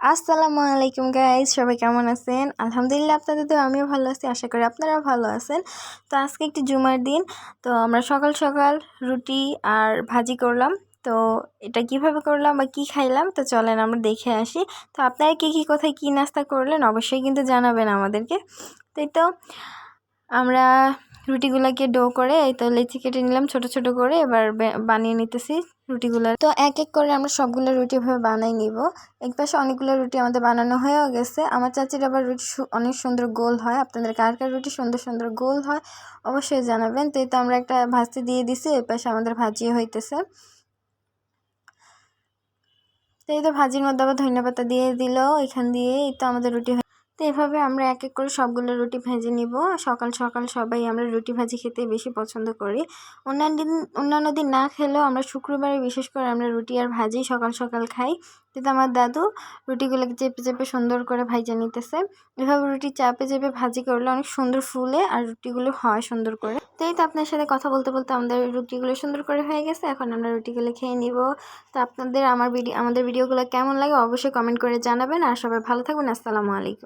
আসসালামু আলাইকুম গাইজ, সবাই কেমন আছেন? আলহামদুলিল্লাহ, আপনাদের তো আমিও ভালো আছি। আশা করি আপনারাও ভালো আছেন। তো আজকে একটি জুমার দিন। তো আমরা সকাল সকাল রুটি আর ভাজি করলাম। তো এটা কিভাবে করলাম বা কি খাইলাম, তো চলেন আমরা দেখে আসি। তো আপনারা কি কোথায় কি নাস্তা করলেন অবশ্যই কিন্তু জানাবেন আমাদেরকে। তো আমরা রুটিগুলোকে ডো করে এই তো লেচি কেটে নিলাম ছোট ছোট করে। এবার বানিয়ে নিতেছি রুটিগুলো। তো এক এক করে আমরা সবগুলো রুটি ভাবে বানাই নিব। এক পাশে অনেকগুলো রুটি আমাদের বানানো হয়েও গেছে। আমার চাচির আবার রুটি অনেক সুন্দর গোল হয়। আপনাদের কার কার রুটি সুন্দর সুন্দর গোল হয় অবশ্যই জানাবেন। তো আমরা একটা ভাজতে দিয়ে দিছি, এই পাশে আমাদের ভাজিও হইতেছে। তো এই তো ভাজির মধ্যে আবার ধনিয়া দিয়ে দিল এখান দিয়ে। এই তো আমাদের রুটি। তো এভাবে আমরা এক এক করে সবগুলো রুটি ভেজে নিব। সকাল সকাল সবাই আমরা রুটি ভাজি খেতে বেশি পছন্দ করি। অন্যান্য দিন না খেলেও আমরা শুক্রবারে বিশেষ করে আমরা রুটি আর ভাজি সকাল সকাল খাই। কিন্তু আমার দাদু রুটিগুলোকে চেপে চেপে সুন্দর করে ভাজে নিতেছে। এভাবে রুটি চাপে চেপে ভাজি করলে অনেক সুন্দর ফুলে আর রুটিগুলো হয় সুন্দর করে। তো এই তো আপনার সাথে কথা বলতে বলতে আমাদের রুটিগুলো সুন্দর করে হয়ে গেছে। এখন আমরা রুটিগুলো খেয়ে নিব। তো আপনাদের আমাদের ভিডিওগুলো কেমন লাগে অবশ্যই কমেন্ট করে জানাবেন। আর সবাই ভালো থাকবেন। আসসালামু আলাইকুম।